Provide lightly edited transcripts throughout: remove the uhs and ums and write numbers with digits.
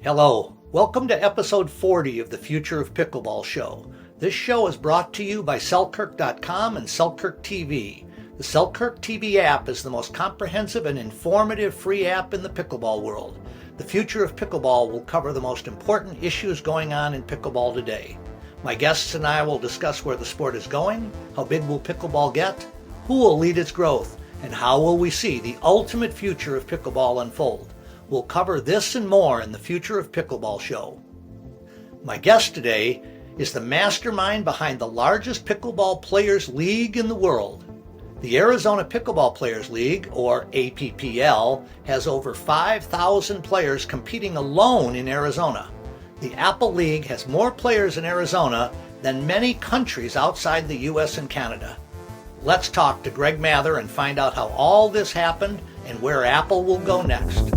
Hello, welcome to episode 40 of the Future of Pickleball Show. This show is brought to you by Selkirk.com and Selkirk TV. The Selkirk TV app is the most comprehensive and informative free app in the pickleball world. The Future of Pickleball will cover the most important issues going on in pickleball today. My guests and I will discuss where the sport is going, how big will pickleball get, who will lead its growth, and how will we see the ultimate future of pickleball unfold. We'll cover this and more in the Future of Pickleball Show. My guest today is the mastermind behind the largest Pickleball Players League in the world. The Arizona Pickleball Players League, or APPL, has over 5,000 players competing alone in Arizona. The APPL League has more players in Arizona than many countries outside the US and Canada. Let's talk to Greg Mather and find out how all this happened and where APPL will go next.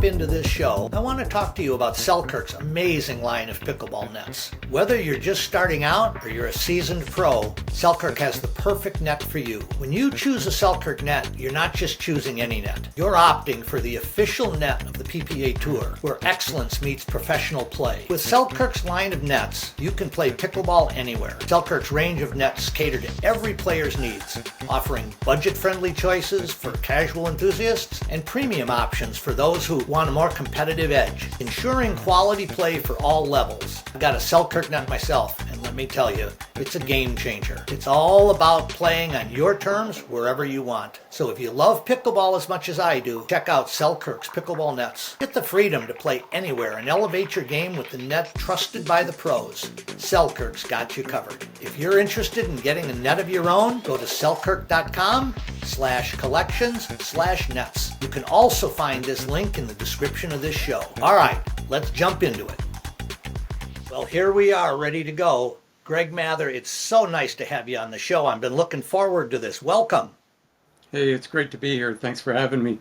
Into this show, I want to talk to you about Selkirk's amazing line of pickleball nets. Whether you're just starting out or you're a seasoned pro, Selkirk has the perfect net for you. When you choose a Selkirk net, you're not just choosing any net. You're opting for the official net of the PPA Tour, where excellence meets professional play. With Selkirk's line of nets, you can play pickleball anywhere. Selkirk's range of nets cater to every player's needs, offering budget-friendly choices for casual enthusiasts and premium options for those who want a more competitive edge, ensuring quality play for all levels. I've got a Selkirk net myself, and let me tell you, it's a game changer. It's all about playing on your terms wherever you want. So if you love pickleball as much as I do, check out Selkirk's pickleball nets. Get the freedom to play anywhere and elevate your game with the net trusted by the pros. Selkirk's got you covered. If you're interested in getting a net of your own, go to selkirk.com/collections/nets. You can also find this link in the description of this show. All right, let's jump into it. Well, here we are, ready to go. Greg Mather, it's so nice to have you on the show. I've been looking forward to this. Welcome. Hey, it's great to be here. Thanks for having me.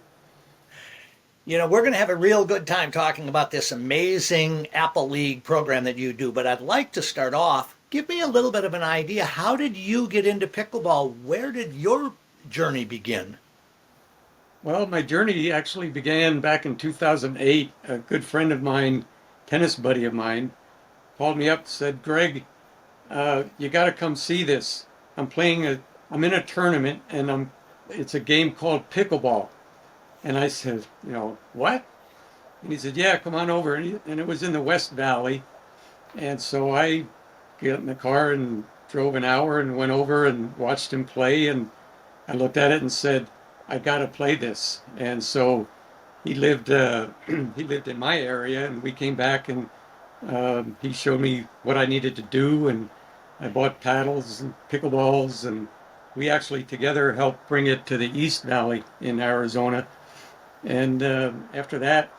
You know, we're going to have a real good time talking about this amazing APPL League program that you do, but I'd like to start off. Give me a little bit of an idea. How did you get into pickleball? Where did your journey begin? Well, my journey actually began back in 2008. A good friend of mine, tennis buddy of mine, called me up and said, Greg, you got to come see this. I'm in a tournament and it's a game called pickleball. And I said, what? And he said, yeah, come on over. And it was in the West Valley. And so I got in the car and drove an hour and went over and watched him play. And I looked at it and said, I got to play this. And so he lived in my area, and we came back and he showed me what I needed to do, and I bought paddles and pickleballs, and we actually together helped bring it to the East Valley in Arizona. And after that,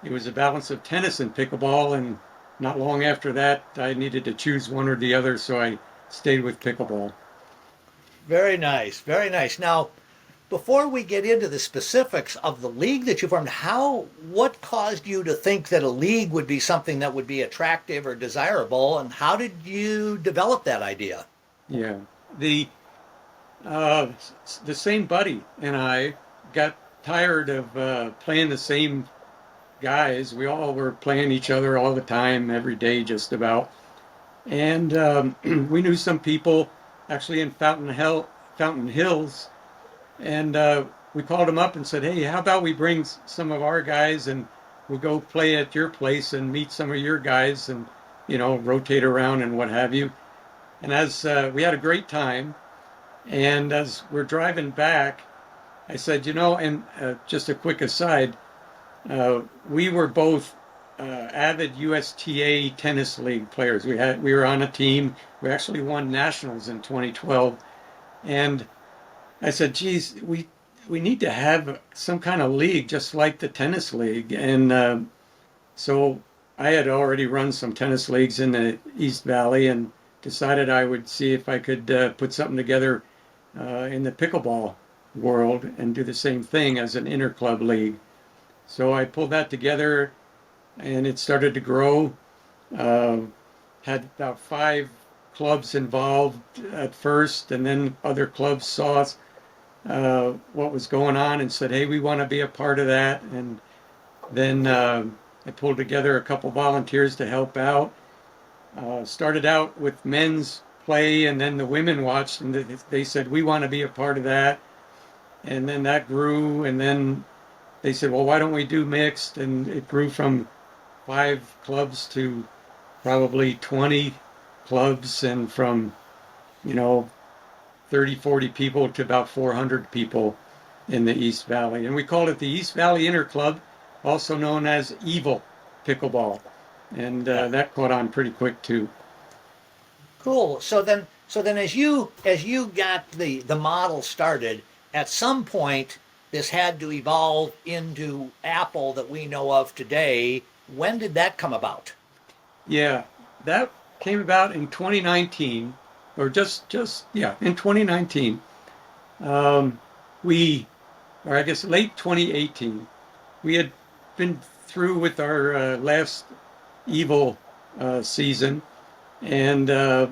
it was a balance of tennis and pickleball, and not long after that, I needed to choose one or the other, so I stayed with pickleball. Very nice, very nice. Now, before we get into the specifics of the league that you formed, what caused you to think that a league would be something that would be attractive or desirable, and how did you develop that idea? Yeah, the same buddy and I got tired of playing the same guys. We all were playing each other all the time, every day just about. And we knew some people actually in Fountain Hills. And we called them up and said, hey, how about we bring some of our guys and we'll go play at your place and meet some of your guys and, rotate around and what have you. And as we had a great time, and as we're driving back, I said, and just a quick aside, we were both avid USTA Tennis League players. We were on a team. We actually won nationals in 2012. And I said, geez, we need to have some kind of league just like the tennis league. And so I had already run some tennis leagues in the East Valley and decided I would see if I could put something together in the pickleball world and do the same thing as an interclub league. So I pulled that together and it started to grow. Uh, had about 5 clubs involved at first, and then other clubs saw what was going on and said, "Hey, we want to be a part of that." And then I pulled together a couple volunteers to help out. Started out with men's play, and then the women watched, and they said, "We want to be a part of that." And then that grew, and then they said, "Well, why don't we do mixed?" And it grew from 5 clubs to probably 20 clubs, and from, you know, 30, 40 people to about 400 people in the East Valley. And we called it the East Valley Inter Club, also known as Evil Pickleball. And that caught on pretty quick too. Cool. So then, as you got the model started, at some point this had to evolve into Apple that we know of today. When did that come about? Yeah, that came about in 2019, or just in 2019. Um, we, or I guess late 2018, we had been through with our last Evil season, and I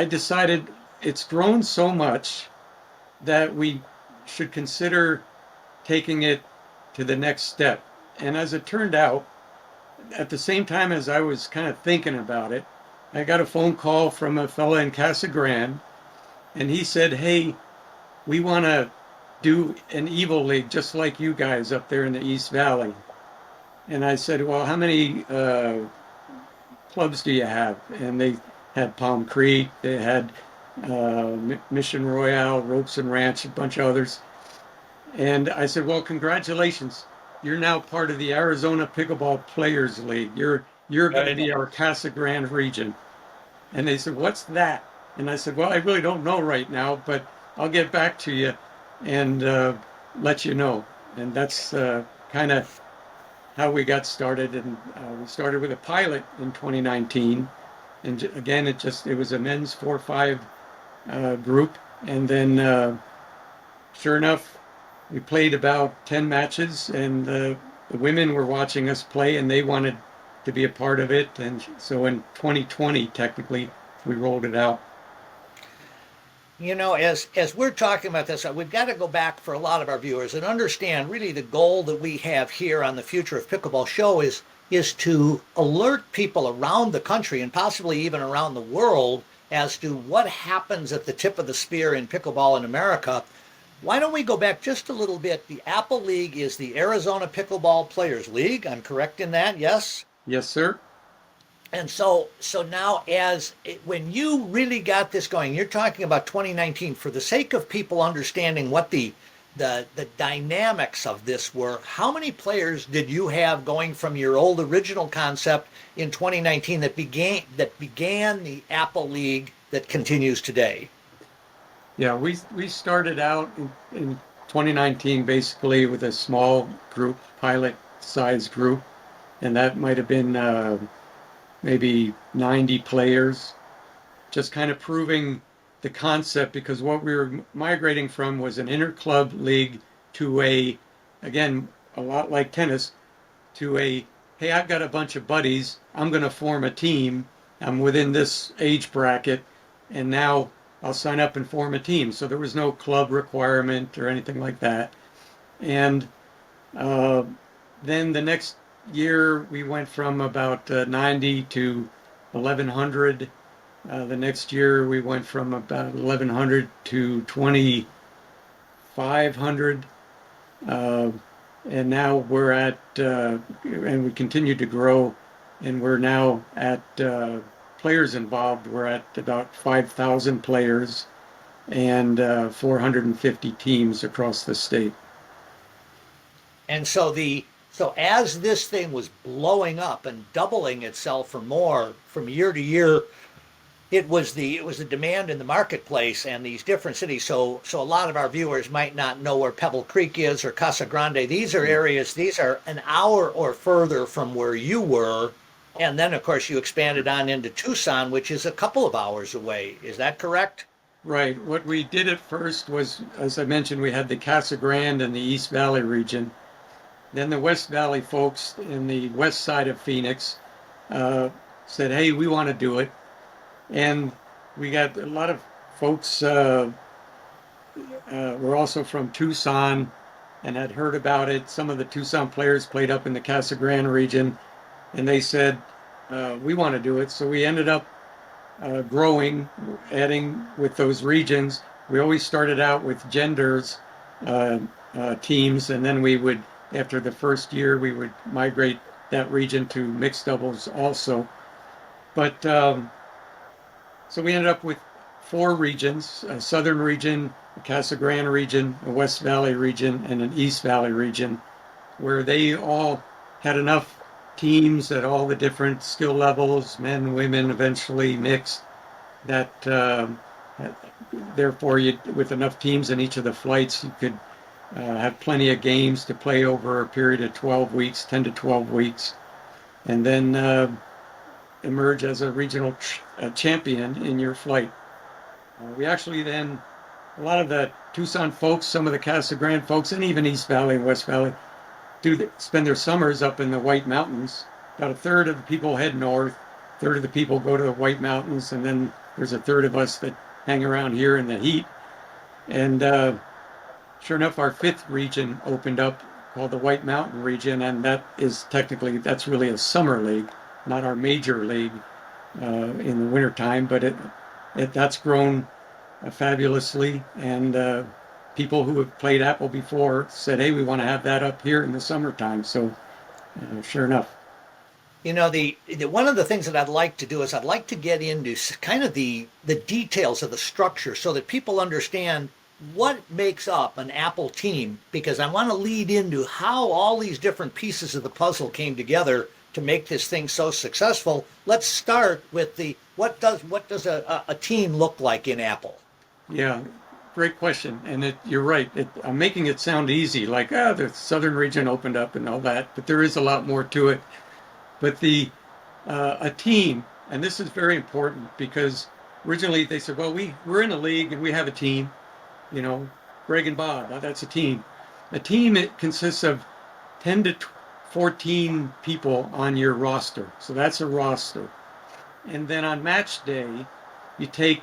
decided it's grown so much that we should consider taking it to the next step. And as it turned out, at the same time as I was kind of thinking about it, I got a phone call from a fella in Casa Grande, and he said, "Hey, we want to do an Evil League just like you guys up there in the East Valley." And I said, "Well, how many clubs do you have?" And they had Palm Creek, they had Mission Royale, Ropes and Ranch, a bunch of others. And I said, "Well, congratulations. You're now part of the Arizona Pickleball Players League. You're going to Very be our Casa Grande region." And they said, "What's that?" And I said, "Well, I really don't know right now, but I'll get back to you and let you know." And that's kind of how we got started. And we started with a pilot in 2019. And again, it was a men's 4-5 group. And then sure enough, we played about 10 matches, and the women were watching us play, and they wanted to be a part of it. And so in 2020, technically, we rolled it out. As we're talking about this, we've got to go back for a lot of our viewers and understand really the goal that we have here on the Future of Pickleball show is to alert people around the country and possibly even around the world as to what happens at the tip of the spear in pickleball in America. Why don't we go back just a little bit? The Apple League is the Arizona Pickleball Players League. I'm correct in that, yes? Yes, sir. And so now, when you really got this going, you're talking about 2019. For the sake of people understanding what the dynamics of this were, how many players did you have going from your old original concept in 2019 that began the Apple League that continues today? Yeah, we started out in 2019 basically with a small group, pilot size group, and that might have been maybe 90 players, just kind of proving the concept, because what we were migrating from was an inter-club league to again, a lot like tennis, to hey, I've got a bunch of buddies, I'm going to form a team, I'm within this age bracket, and now I'll sign up and form a team. So there was no club requirement or anything like that. And uh, then the next year we went from about 90 to 1100. The next year we went from about 1100 to 2500. And now we're at, and we continue to grow, and we're now at players involved. We're at about 5,000 players and 450 teams across the state. And so as this thing was blowing up and doubling itself for more from year to year, it was the demand in the marketplace and these different cities. So a lot of our viewers might not know where Pebble Creek is or Casa Grande. These are areas. These are an hour or further from where you were, and then of course you expanded on into Tucson, which is a couple of hours away. Is that correct? Right. What we did at first was, as I mentioned, we had the Casa Grande and the East Valley region. Then the West Valley folks in the west side of Phoenix said, hey, we want to do it. And we got a lot of folks were also from Tucson and had heard about it. Some of the Tucson players played up in the Casa Grande region, and they said, we want to do it. So we ended up growing, adding with those regions. We always started out with genders teams, and then we would, after the first year, we would migrate that region to mixed doubles also. But so we ended up with 4 regions: a southern region, a Casa Grande region, a West Valley region, and an East Valley region, where they all had enough teams at all the different skill levels, men, women, eventually mixed, that therefore with enough teams in each of the flights, you could have plenty of games to play over a period of 12 weeks, 10 to 12 weeks, and then emerge as a regional champion in your flight. We actually then, a lot of the Tucson folks, some of the Casa Grande folks, and even East Valley and West Valley, spend their summers up in the White Mountains. About a third of the people head north, a third of the people go to the White Mountains, and then there's a third of us that hang around here in the heat. And sure enough, our 5th region opened up, called the White Mountain region, and that is technically, that's really a summer league, not our major league in the wintertime, but that's grown fabulously, and people who have played Apple before said, hey, we want to have that up here in the summertime. So sure enough. You know, the one of the things that I'd like to do is I'd like to get into kind of the details of the structure so that people understand what makes up an Apple team, because I want to lead into how all these different pieces of the puzzle came together to make this thing so successful. Let's start with what does a team look like in Apple? Yeah, great question. And you're right. I'm making it sound easy, like, the southern region opened up and all that, but there is a lot more to it. But a team, and this is very important, because originally they said, well, we're in a league and we have a team, Greg and Bob, that's a team. A team, it consists of 10 to 14 people on your roster. So that's a roster. And then on match day, you take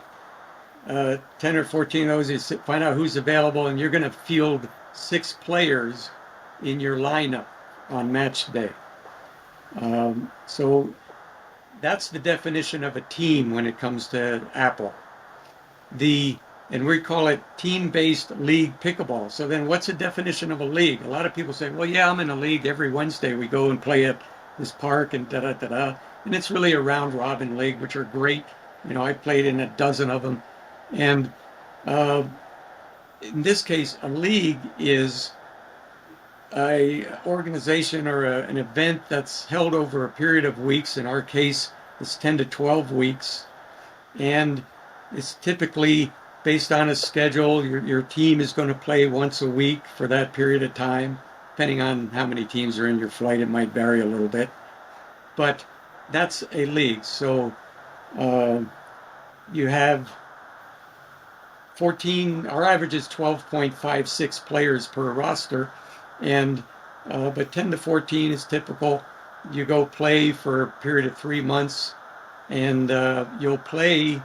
10 or 14 of those, you find out who's available, and you're going to field 6 players in your lineup on match day. So that's the definition of a team when it comes to Apple. And we call it team-based league pickleball. So then what's the definition of a league? A lot of people say, well, yeah, I'm in a league. Every Wednesday we go and play at this park and da-da-da-da. And it's really a round-robin league, which are great. I played in a dozen of them. And in this case, a league is a organization or an event that's held over a period of weeks. In our case, it's 10 to 12 weeks. And it's typically based on a schedule. Your team is going to play once a week for that period of time. Depending on how many teams are in your flight, it might vary a little bit. But that's a league. So you have 14, our average is 12.56 players per roster, but 10 to 14 is typical. You go play for a period of 3 months, and you'll play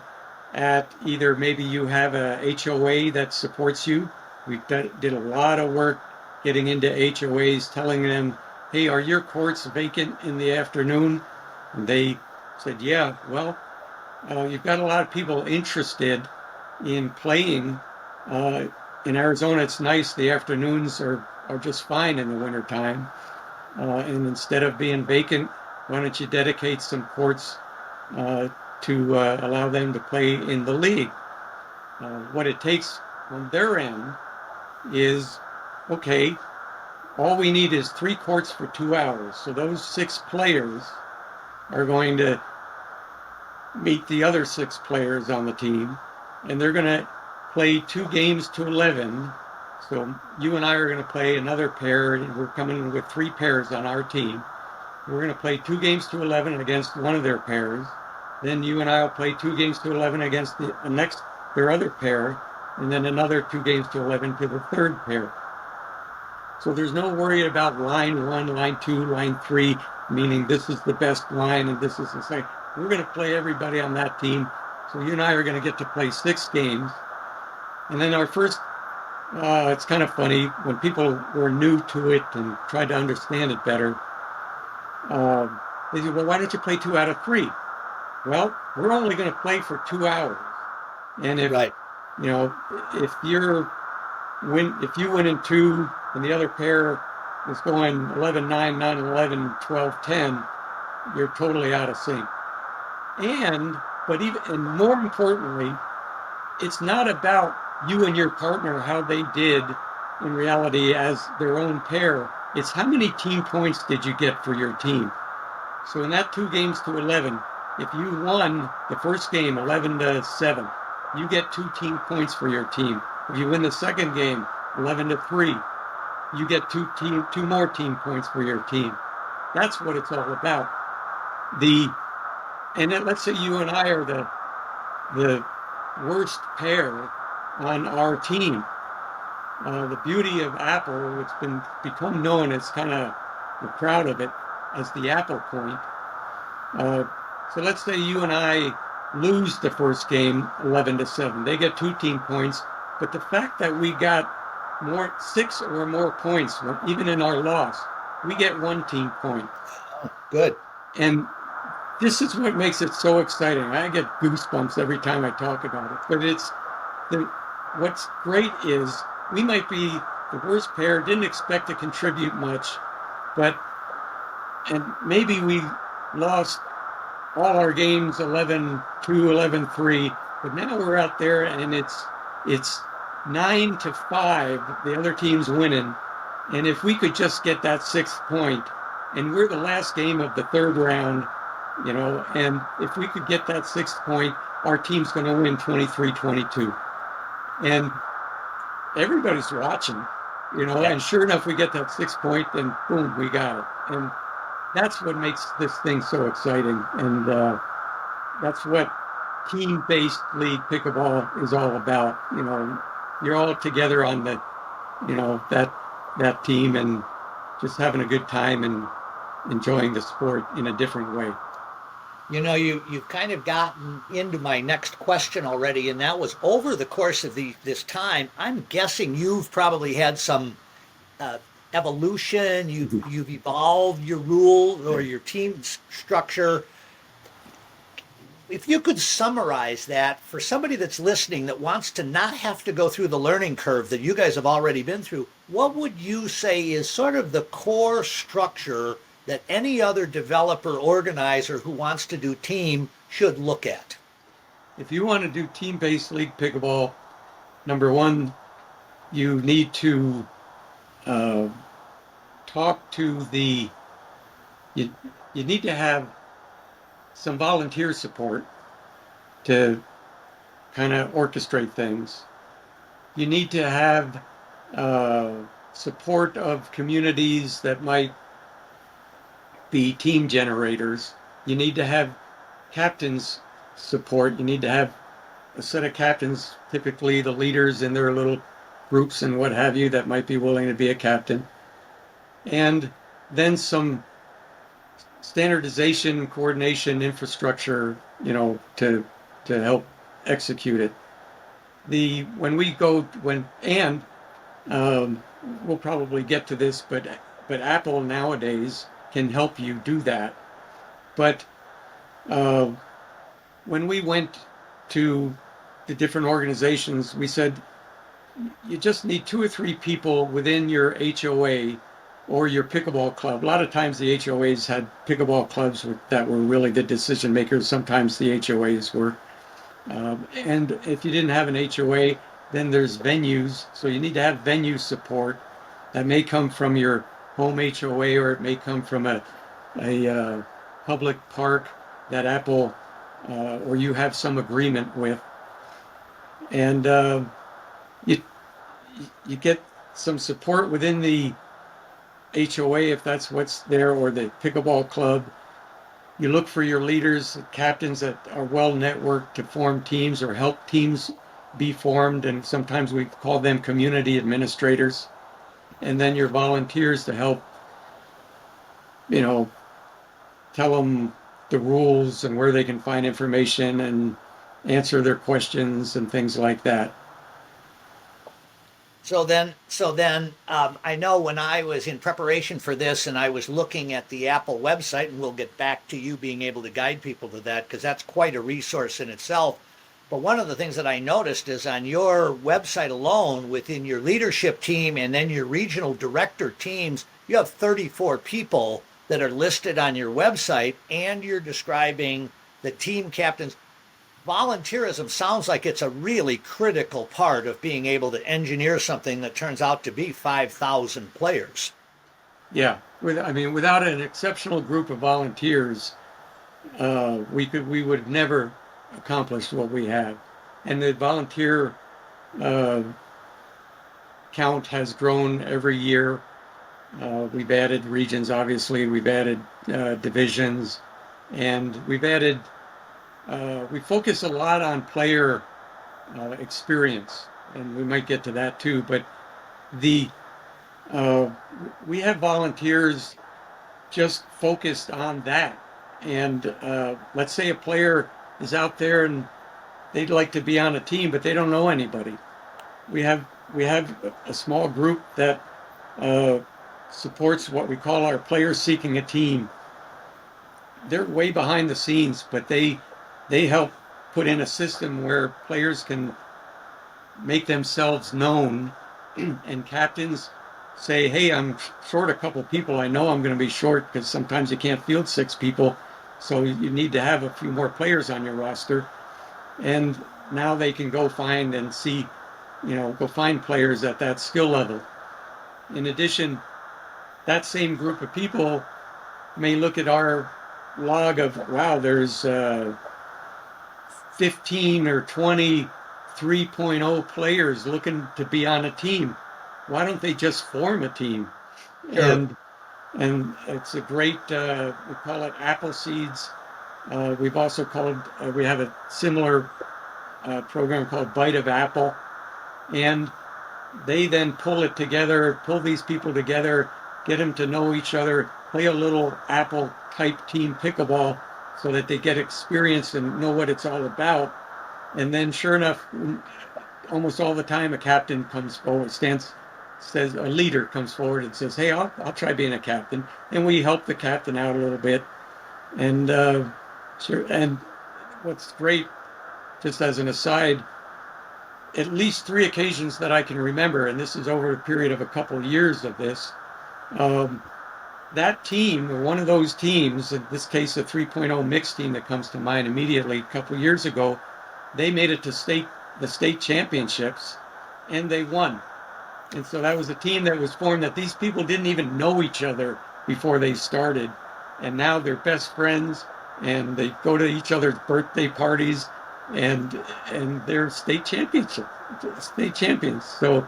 at either, maybe you have a HOA that supports you. We did a lot of work getting into HOAs, telling them, hey, are your courts vacant in the afternoon? And they said, yeah. Well, you've got a lot of people interested in playing. In Arizona, it's nice. The afternoons are just fine in the wintertime. And instead of being vacant, why don't you dedicate some courts to allow them to play in the league? What it takes on their end is, okay, all we need is 3 courts for 2 hours. So those 6 players are going to meet the other 6 players on the team, and they're going to play 2 games to 11. So you and I are going to play another pair, and we're coming in with 3 pairs on our team. We're going to play 2 games to 11 against one of their pairs. Then you and I will play 2 games to 11 against their other pair, and then another 2 games to 11 to the third pair. So there's no worry about line 1, line 2, line 3, meaning this is the best line and this is the second. We're going to play everybody on that team. So you and I are going to get to play 6 games. And then our first, it's kind of funny, when people were new to it and tried to understand it better, they said, well, why don't you play 2 out of 3? Well, we're only going to play for 2 hours. And if, Right. you know, if you win in 2 and the other pair is going 11-9, 9-11, 12-10, you're totally out of sync. And more importantly, it's not about you and your partner, how they did in reality as their own pair. It's how many team points did you get for your team. So in that 2 games to 11, if you won the first game 11-7, you get 2 team points for your team. If you win the second game 11-3, you get 2 more team points for your team. That's what it's all about. And then let's say you and I are the worst pair on our team. The beauty of Apple, it's become known as we're proud of it, as the Apple point. So let's say you and I lose the first game 11-7. They get 2 team points, but the fact that we got 6 or more points, even in our loss, we get 1 team point. Good. And this is what makes it so exciting. I get goosebumps every time I talk about it. But what's great is we might be the worst pair, didn't expect to contribute much, and maybe we lost all our games 11-2, 11-3, but now we're out there and it's 9-5, the other team's winning. And if we could just get that 6th point, and we're the last game of the 3rd round, and if we could get that 6th point, our team's going to win 23-22. And everybody's watching, and sure enough, we get that 6th point, and boom, we got it. And that's what makes this thing so exciting. And that's what team-based league pickleball is all about. You're all together on that team and just having a good time and enjoying the sport in a different way. You've kind of gotten into my next question already, and that was over the course of this time. I'm guessing you've probably had some evolution. You've evolved your rule or your team structure. If you could summarize that for somebody that's listening that wants to not have to go through the learning curve that you guys have already been through, what would you say is sort of the core structure that any other developer organizer who wants to do team should look at? If you want to do team-based league pickleball, number one, you need to talk to you need to have some volunteer support to kind of orchestrate things. You need to have support of communities that might be team generators. You need to have captains support. You need to have a set of captains, typically the leaders in their little groups and what have you, that might be willing to be a captain. And then some standardization, coordination, infrastructure, to help execute it. We'll probably get to this, but Apple nowadays can help you do that. But when we went to the different organizations, we said you just need 2 or 3 people within your HOA or your pickleball club. A lot of times the HOAs had pickleball clubs that were really the decision makers. Sometimes the HOAs were. And if you didn't have an HOA, then there's venues. So you need to have venue support. That may come from your home HOA, or it may come from a public park that Apple or you have some agreement with. And you get some support within the HOA if that's what's there, or the pickleball club. You look for your leaders, captains that are well networked to form teams or help teams be formed, and sometimes we call them community administrators. and then your volunteers to help, you know, tell them the rules and where they can find information and answer their questions and things like that. I know when I was in preparation for this and I was looking at the Apple website, and we'll get back to you being able to guide people to that because that's quite a resource in itself. But one of the things that I noticed is on your website alone, within your leadership team and then your regional director teams, you have 34 people that are listed on your website, and you're describing the team captains. Volunteerism sounds like it's a really critical part of being able to engineer something that turns out to be 5,000 players. Yeah, without an exceptional group of volunteers, we would have never accomplished what we have. And the volunteer uh, count has grown every year. We've added regions, obviously. We've added divisions, and we focus a lot on player experience, and we might get to that too. But the uh, we have volunteers just focused on that. And let's say a player is out there and they'd like to be on a team, but they don't know anybody. We have a small group that uh, supports what we call our players seeking a team. They're way behind the scenes, but they help put in a system where players can make themselves known, and captains say, hey, I'm short a couple people. I know I'm going to be short because sometimes you can't field 6 people. So you need to have a few more players on your roster. And now they can go find and see, go find players at that skill level. In addition, that same group of people may look at our log of, wow, there's 15 or 20 3.0 players looking to be on a team. Why don't they just form a team? Sure. And it's a great, we call it Apple Seeds. We've also called, we have a similar program called Bite of Apple. And they then pull these people together, get them to know each other, play a little Apple type team pickleball so that they get experience and know what it's all about. And then sure enough, almost all the time a captain comes forward, says a leader comes forward and says, hey, I'll try being a captain. And we help the captain out a little bit. And sure. And what's great, just as an aside, at least 3 occasions that I can remember, and this is over a period of a couple of years of this, that team, or one of those teams, in this case, a 3.0 mixed team that comes to mind immediately, a couple of years ago, they made it to the state championships, and they won. And so that was a team that was formed that these people didn't even know each other before they started. And now they're best friends, and they go to each other's birthday parties, and they're state champions. So,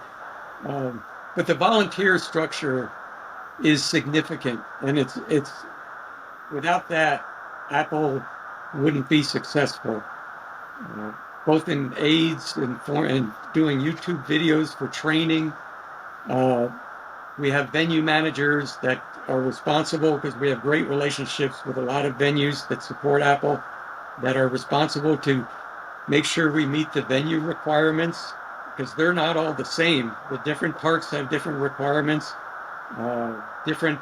but the volunteer structure is significant, and it's without that, Apple wouldn't be successful. Both in aids and doing YouTube videos for training. We have venue managers that are responsible, because we have great relationships with a lot of venues that support Apple, that are responsible to make sure we meet the venue requirements, because they're not all the same. The different parks have different requirements, different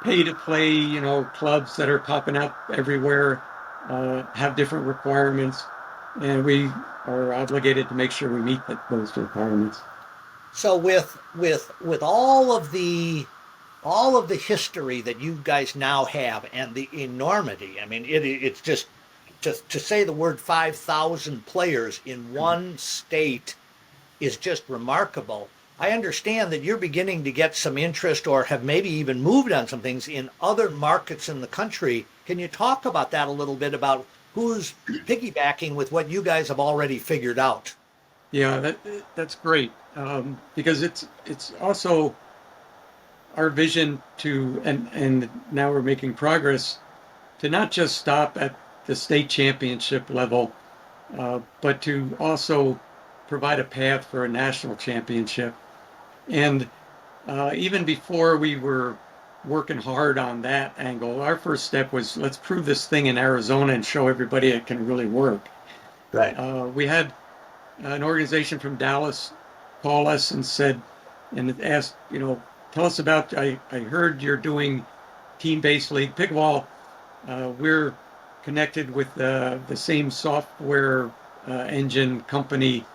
pay-to-play, clubs that are popping up everywhere have different requirements, and we are obligated to make sure we meet those requirements. So with all of the history that you guys now have and the enormity, I mean, it's just to say the word 5,000 players in one state is just remarkable. I understand that you're beginning to get some interest, or have maybe even moved on some things in other markets in the country. Can you talk about that a little bit, about who's piggybacking with what you guys have already figured out? Yeah, that's great, because it's also our vision and now we're making progress to not just stop at the state championship level, but to also provide a path for a national championship. And even before we were working hard on that angle, our first step was let's prove this thing in Arizona and show everybody it can really work. Right. We had an organization from Dallas call us and said, and asked, tell us about, I heard you're doing team-based league pickleball. We're connected with the same software engine company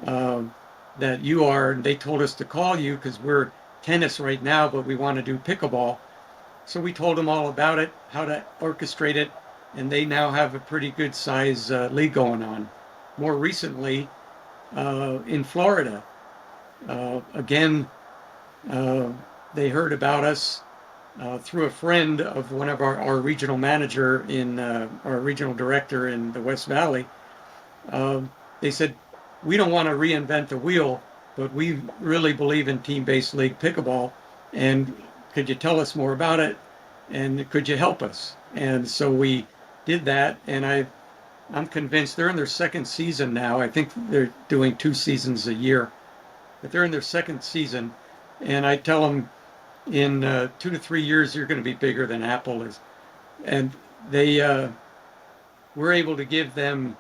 that you are, and they told us to call you because we're tennis right now, but we want to do pickleball. So we told them all about it, how to orchestrate it, and they now have a pretty good size league going on. More recently, in Florida, again, they heard about us through a friend of one of our regional manager our regional director in the West Valley. They said, we don't want to reinvent the wheel, but we really believe in team-based league pickleball, and could you tell us more about it, and could you help us? And so we did that, and I'm convinced they're in their second season now. I think they're doing 2 seasons a year, but they're in their second season, and I tell them in 2 to 3 years you're going to be bigger than Apple is. And they we're able to give them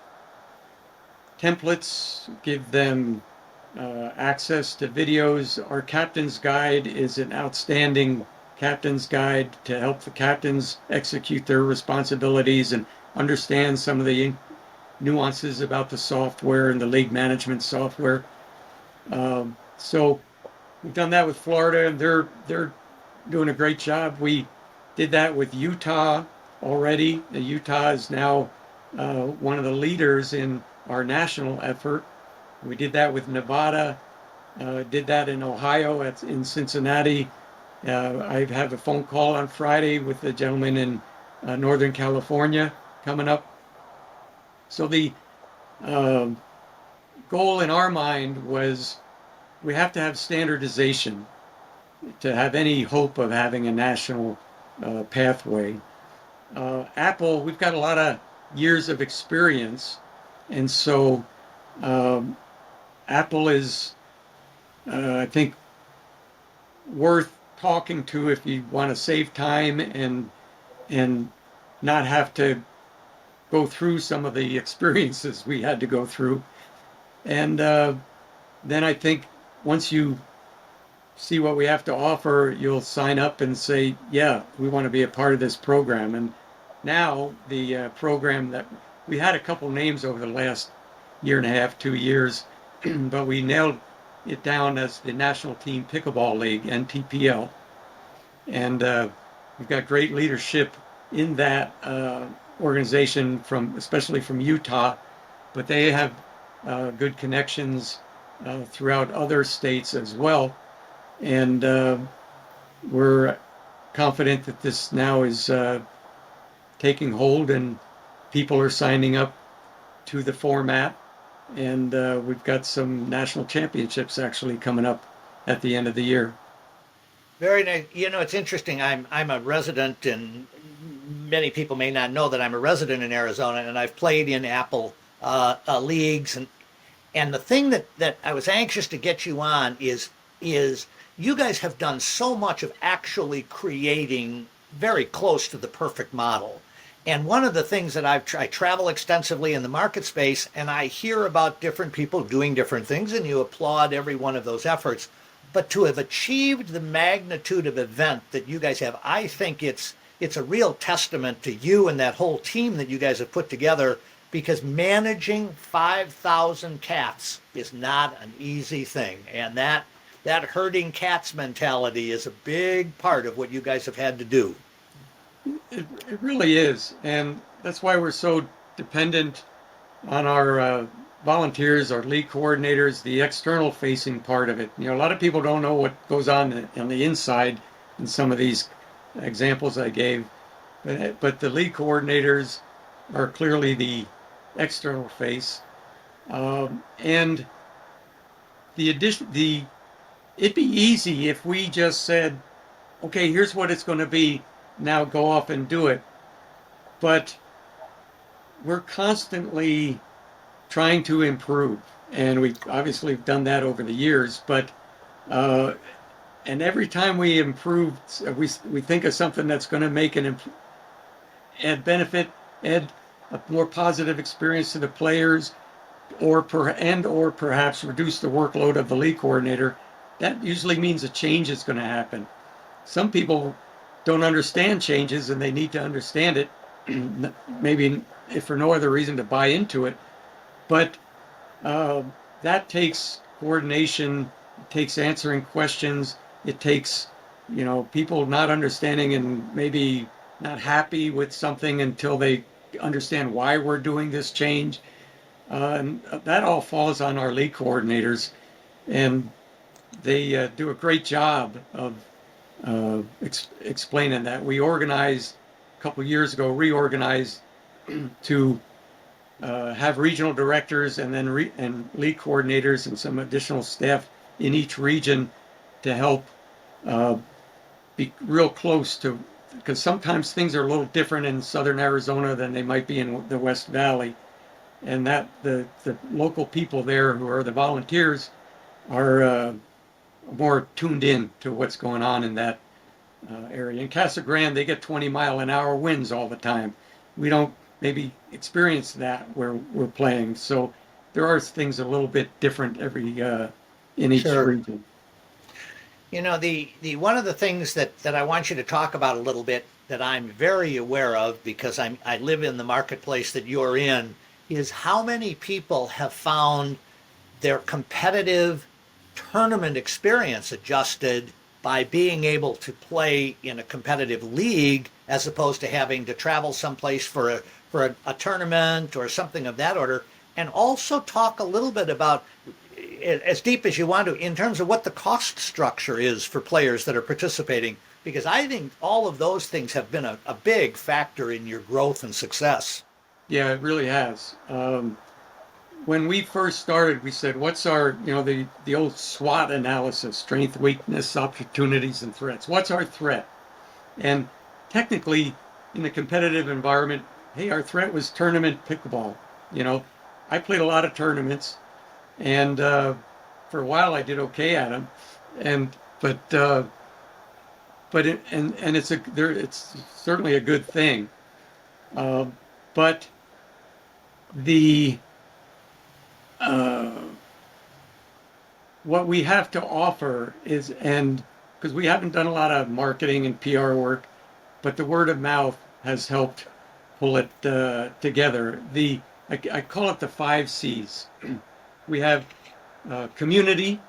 templates, give them access to videos. Our captain's guide is an outstanding captain's guide to help the captains execute their responsibilities and understand some of the nuances about the software and the league management software. So we've done that with Florida, and they're doing a great job. We did that with Utah already. Utah is now one of the leaders in our national effort. We did that with Nevada, did that in Ohio, in Cincinnati. I have a phone call on Friday with a gentleman in Northern California coming up. So the goal in our mind was we have to have standardization to have any hope of having a national pathway. Apple, we've got a lot of years of experience, and so Apple is, I think, worth talking to if you want to save time and not have to go through some of the experiences we had to go through. And then I think once you see what we have to offer, you'll sign up and say, yeah, we want to be a part of this program. And now the program that we had a couple names over the last year and a half, 2 years, but we nailed it down as the National Team Pickleball League, NTPL. And we've got great leadership in that organization, especially from Utah, but they have good connections throughout other states as well. And we're confident that this now is taking hold and people are signing up to the format. And we've got some national championships actually coming up at the end of the year. Very nice. It's interesting. I'm a resident, and many people may not know that I'm a resident in Arizona, and I've played in Apple leagues. And the thing that I was anxious to get you on is you guys have done so much of actually creating very close to the perfect model. And one of the things that I travel extensively in the market space, and I hear about different people doing different things, and you applaud every one of those efforts. But to have achieved the magnitude of event that you guys have, I think it's a real testament to you and that whole team that you guys have put together, because managing 5,000 cats is not an easy thing. And that herding cats mentality is a big part of what you guys have had to do. It really is. And that's why we're so dependent on our volunteers, our league coordinators, the external facing part of it. A lot of people don't know what goes on the inside in some of these examples I gave, but the league coordinators are clearly the external face. And it'd be easy if we just said, okay, here's what it's going to be, now go off and do it. But we're constantly trying to improve, and we've obviously done that over the years, but and every time we improve, we think of something that's going to make add benefit, add a more positive experience to the players, or perhaps reduce the workload of the league coordinator. That usually means a change is going to happen. Some people don't understand changes, and they need to understand it, maybe if for no other reason to buy into it. But that takes coordination, it takes answering questions, it takes, people not understanding and maybe not happy with something until they understand why we're doing this change. And that all falls on our league coordinators, and they do a great job of explaining that. We organized a couple of years ago, reorganized to have regional directors and then and league coordinators and some additional staff in each region to help be real close to, because sometimes things are a little different in southern Arizona than they might be in the West Valley, and that the local people there who are the volunteers are more tuned in to what's going on in that area. In Casa Grande, they get 20-mile-an-hour winds all the time. We don't maybe experience that where we're playing. So there are things a little bit different in each Sure. region. The one of the things that I want you to talk about a little bit that I'm very aware of because I live in the marketplace that you're in is how many people have found their competitive tournament experience adjusted by being able to play in a competitive league as opposed to having to travel someplace for a tournament or something of that order. And also talk a little bit about, as deep as you want to, in terms of what the cost structure is for players that are participating, because I think all of those things have been a big factor in your growth and success. Yeah, it really has. When we first started, we said, what's our, the old SWOT analysis, strength, weakness, opportunities, and threats. What's our threat? And technically, in a competitive environment, hey, our threat was tournament pickleball. I played a lot of tournaments, and for a while I did okay at them, it's certainly a good thing. But the what we have to offer is, and because we haven't done a lot of marketing and PR work, but the word of mouth has helped pull it together. I call it the 5 C's. We have community.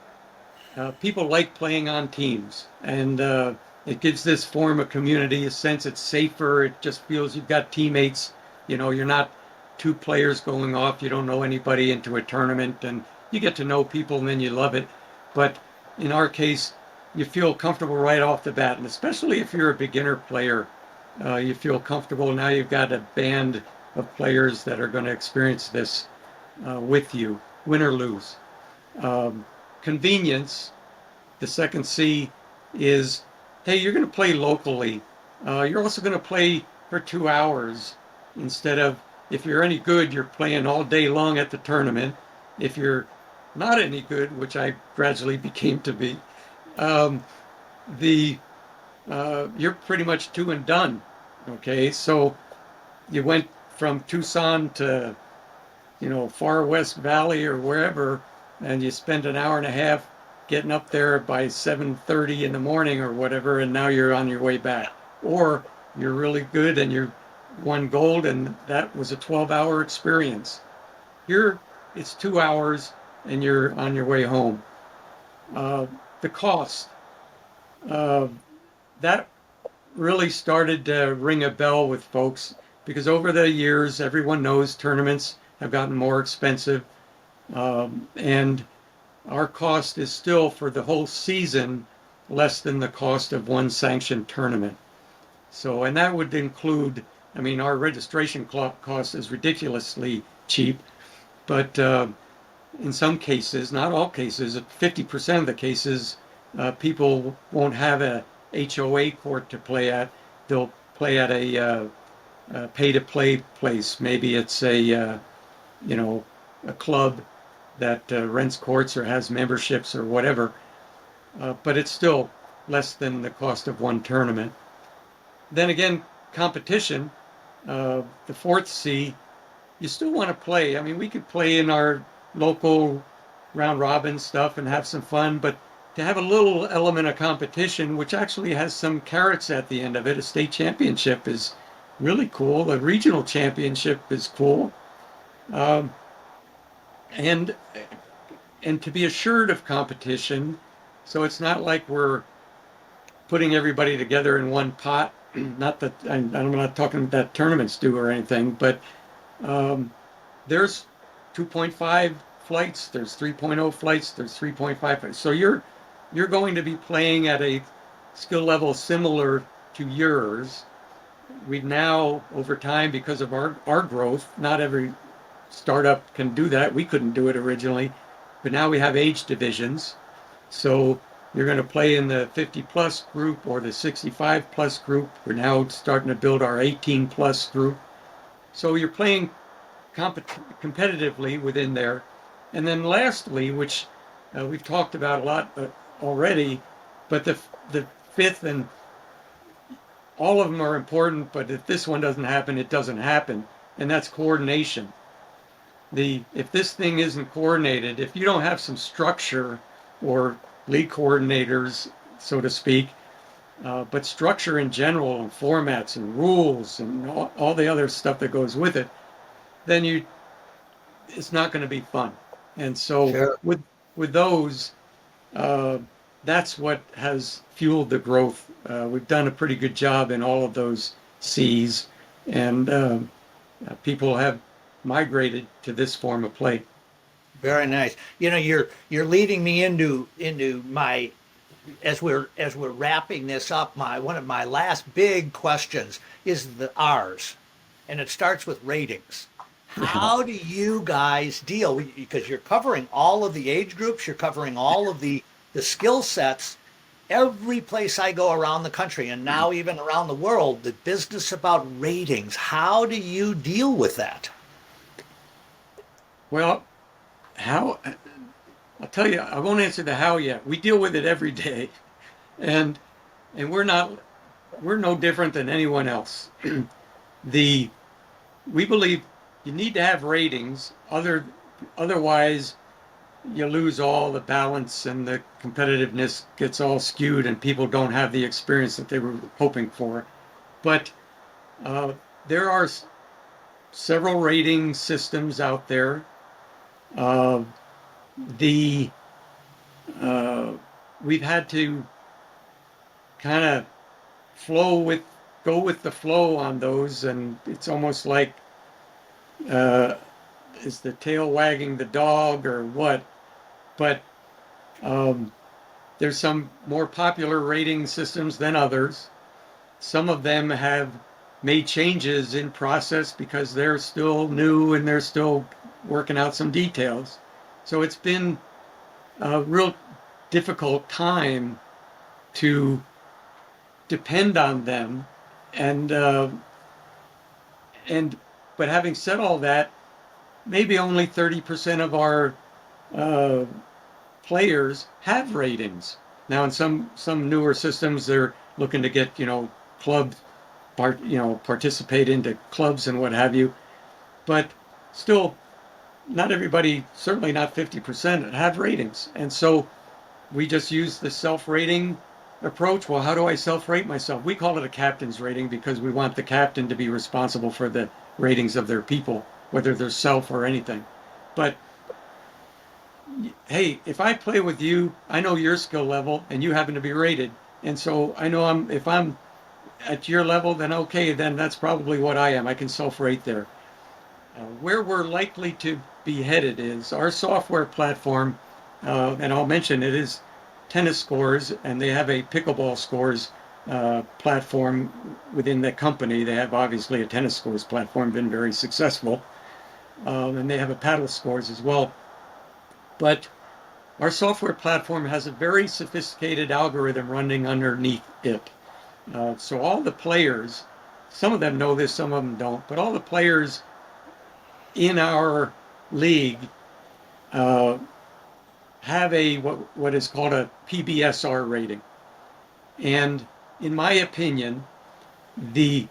People like playing on teams, and it gives this form of community a sense it's safer. It just feels you've got teammates. You're not 2 players going off. You don't know anybody into a tournament, and you get to know people, and then you love it. But in our case, you feel comfortable right off the bat, and especially if you're a beginner player, you feel comfortable. Now you've got a band of players that are going to experience this with you, win or lose. Convenience, the second C, is, hey, you're going to play locally. You're also going to play for 2 hours instead of, if you're any good, you're playing all day long at the tournament. If you're not any good, which I gradually became to be, you're pretty much 2 and done. Okay, so you went from Tucson to, far West Valley or wherever, and you spend an hour and a half getting up there by 7:30 in the morning or whatever, and now you're on your way back. Or you're really good and you won gold, and that was a 12-hour experience. Here, it's 2 hours and you're on your way home. The cost, that really started to ring a bell with folks, because over the years, everyone knows tournaments have gotten more expensive, and our cost is still, for the whole season, less than the cost of one sanctioned tournament. So, and that would include, our registration cost is ridiculously cheap, but in some cases, not all cases, 50% of the cases, people won't have a HOA court to play at. They'll play at a pay-to-play place. Maybe it's a club that rents courts or has memberships or whatever. But it's still less than the cost of one tournament. Then again, competition, the fourth C, you still want to play. I mean, we could play in our local round robin stuff and have some fun, but to have a little element of competition, which actually has some carrots at the end of it, a state championship is really cool. A regional championship is cool. Um, and and to be assured of competition, so it's not like we're putting everybody together in one pot. Not that I'm not talking that tournaments do or anything, but um, there's 2.5 flights, there's 3.0 flights, there's 3.5 flights. So you're going to be playing at a skill level similar to yours. We've now, over time, because of our growth, not every startup can do that. We couldn't do it originally, but now we have age divisions. So you're going to play in the 50 plus group or the 65 plus group. We're now starting to build our 18 plus group. So you're playing competitively within there. And then lastly, which we've talked about a lot already, but the fifth, and all of them are important, but if this one doesn't happen, it doesn't happen, and that's coordination. If this thing isn't coordinated, if you don't have some structure or league coordinators, so to speak, but structure in general and formats and rules and all the other stuff that goes with it, then it's not going to be fun. And so Sure. with those, that's what has fueled the growth. We've done a pretty good job in all of those C's, and people have migrated to this form of play. Very nice. You know, you're leading me into my as we're wrapping this up. My one of my last big questions is the R's, and it starts with ratings. Yeah. How do you guys deal? Because you're covering all of the age groups, you're covering all of the skill sets. Every place I go around the country, and now even around the world, the business about ratings. How do you deal with that? Well, how? I'll tell you, I won't answer the how yet. We deal with it every day, and and we're no different than anyone else. the we believe you need to have ratings. Otherwise, you lose all the balance and the competitiveness gets all skewed, and people don't have the experience that they were hoping for. But uh, there are several rating systems out there. Uh, the uh, we've had to kind of flow with go with the flow on those, and it's almost like uh, is the tail wagging the dog or what? But um, there's some more popular rating systems than others. Some of them have made changes in process because they're still new and they're still working out some details. So it's been a real difficult time to depend on them, and and but having said all that, maybe only 30% of our uh, players have ratings now. In some newer systems, they're looking to get club participate into clubs and what have you, but still not everybody, certainly not 50%, have ratings. And so we just use the self-rating approach. Well, how do I self-rate myself? We call it a captain's rating because we want the captain to be responsible for the ratings of their people, whether they're self or anything. But hey, if I play with you, I know your skill level and you happen to be rated. And so I know if I'm at your level, then okay, then that's probably what I am. I can self-rate there. Where we're likely to be headed is our software platform, and I'll mention it is Tennis Scores, and they have a Pickleball Scores platform within the company. They have obviously a Tennis Scores platform, been very successful, and they have a Paddle Scores as well. But our software platform has a very sophisticated algorithm running underneath it. So all the players, some of them know this, some of them don't, but all the players in our league have a what is called a PBSR rating. And in my opinion, the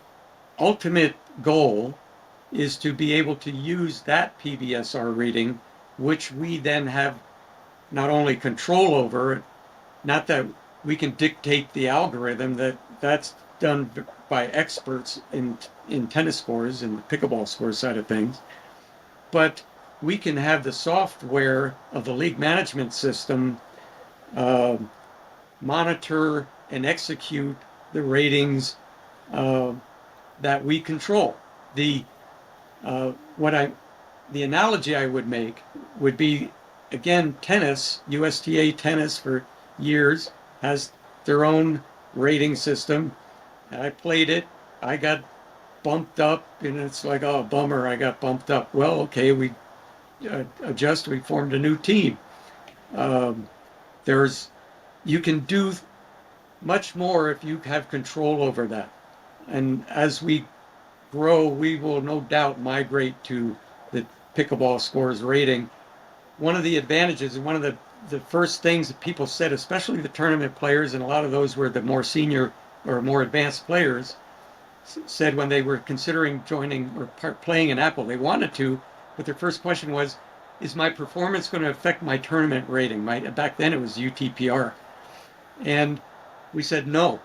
ultimate goal is to be able to use that PBSR rating, which we then have not only control over, not that we can dictate the algorithm, that's done by experts in tennis scores and the pickleball score side of things, but we can have the software of the league management system monitor and execute the ratings that we control. The the analogy I would make would be, again, tennis. USTA tennis for years has their own rating system. I played it. I got bumped up, and it's like, oh, bummer, I got bumped up. Well, okay, we we formed a new team. There's you can do much more if you have control over that. And as we grow, we will no doubt migrate to the pickleball scores rating. One of the advantages, and one of the first things that people said, especially the tournament players, and a lot of those were the more senior or more advanced players, said when they were considering joining or playing in APPL, they wanted to, but their first question was, is my performance going to affect my tournament rating? Back then it was UTPR. And we said, no,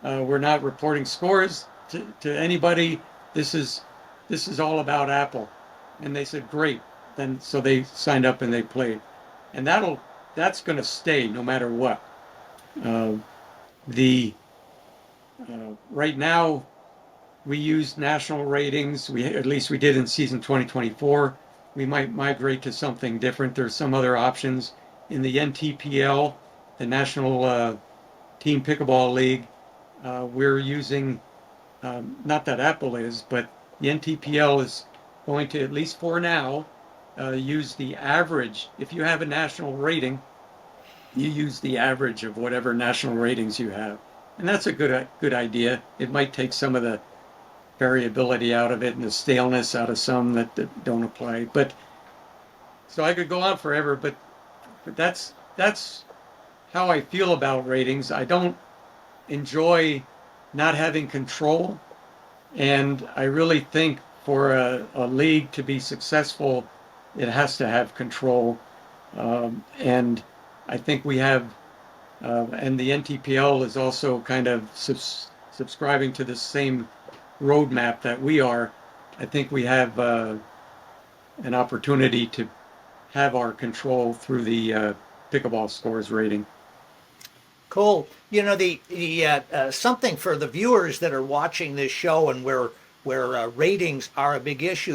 we're not reporting scores to anybody. This is all about APPL. And they said, great. Then so they signed up and they played. And that's going to stay no matter what. Right now we use national ratings. At least we did in season 2024. We might migrate to something different. There's some other options in the NTPL, the National Team Pickleball League. We're using, not that APPL is, but the NTPL is going to, at least for now, use the average. If you have a national rating, you use the average of whatever national ratings you have. And that's a good idea. It might take some of the variability out of it and the staleness out of some that don't apply. But so I could go on forever, but that's how I feel about ratings. I don't enjoy not having control, and I really think for a league to be successful, it has to have control. And I think we have, and the NTPL is also kind of subscribing to the same roadmap that we are. I think we have an opportunity to have our control through the pickleball scores rating. Cool. You know, the something for the viewers that are watching this show and where ratings are a big issue,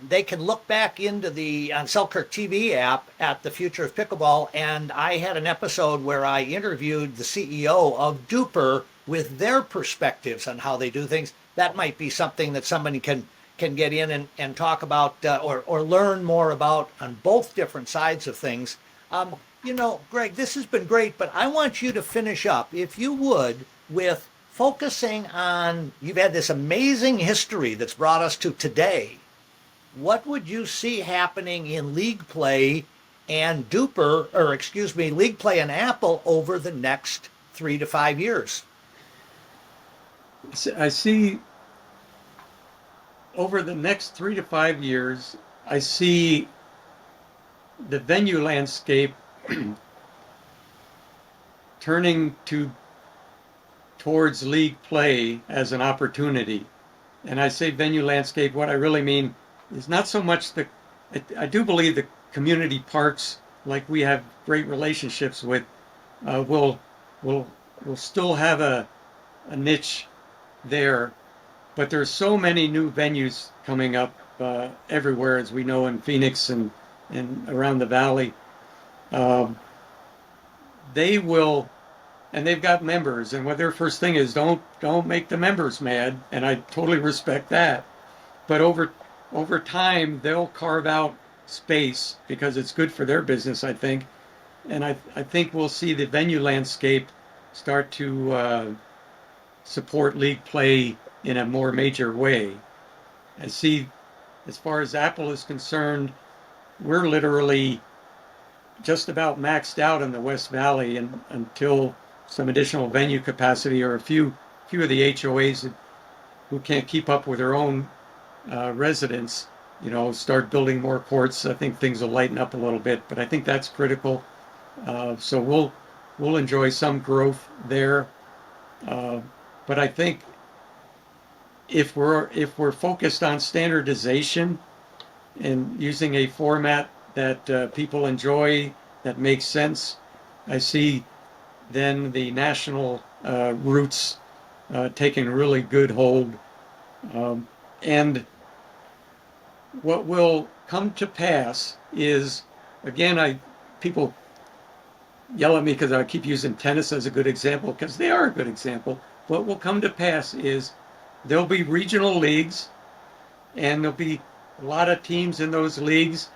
they can look back into the on Selkirk TV app at the Future of Pickleball, and I had an episode where I interviewed the CEO of Duper with their perspectives on how they do things. That might be something that somebody can get in and talk about or learn more about on both different sides of things. You know, Greg, this has been great, but I want you to finish up, if you would, with focusing on, you've had this amazing history that's brought us to today. What would you see happening in league play and league play and APPL over the next 3 to 5 years? I see over the next 3 to 5 years, I see the venue landscape turning towards league play as an opportunity. And I say venue landscape, what I really mean is not so much I do believe the community parks, like we have great relationships with, will still have a niche there. But there's so many new venues coming up everywhere, as we know, in Phoenix and around the valley. They will, and they've got members, and what their first thing is, don't make the members mad, and I totally respect that. But over time, they'll carve out space because it's good for their business, I think. And I think we'll see the venue landscape start to support league play in a more major way. I see, as far as APPL is concerned, we're literally just about maxed out in the West Valley, and until some additional venue capacity, or a few of the HOAs who can't keep up with their own residents, start building more courts. I think things will lighten up a little bit, but I think that's critical. So we'll enjoy some growth there. But I think if we're focused on standardization and using a format that people enjoy, that makes sense, I see then the national roots taking really good hold. And what will come to pass is, again, people yell at me because I keep using tennis as a good example, because they are a good example. What will come to pass is there'll be regional leagues, and there'll be a lot of teams in those leagues,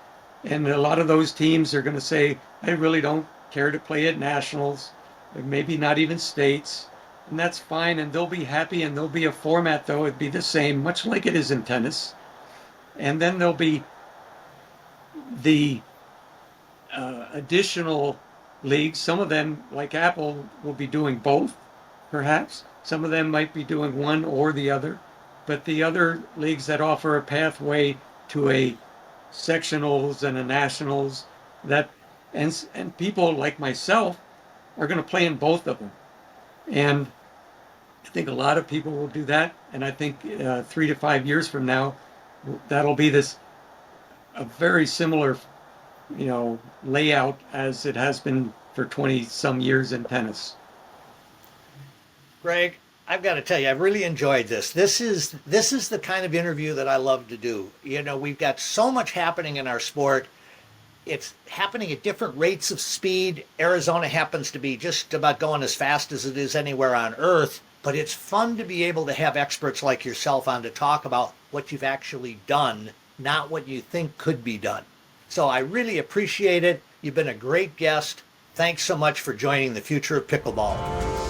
and a lot of those teams are going to say, I really don't care to play at nationals, maybe not even states, and that's fine, and they'll be happy, and there'll be a format, though, it'd be the same, much like it is in tennis. And then there'll be the additional leagues. Some of them, like Apple, will be doing both, perhaps. Some of them might be doing one or the other. But the other leagues that offer a pathway to a sectionals and a nationals, and people like myself are going to play in both of them. And I think a lot of people will do that. And I think 3 to 5 years from now, that'll be a very similar layout as it has been for 20 some years in tennis. Greg, I've got to tell you, I've really enjoyed this. This is the kind of interview that I love to do. We've got so much happening in our sport. It's happening at different rates of speed. Arizona happens to be just about going as fast as it is anywhere on earth. But it's fun to be able to have experts like yourself on to talk about what you've actually done, not what you think could be done. So I really appreciate it. You've been a great guest. Thanks so much for joining the Future of Pickleball.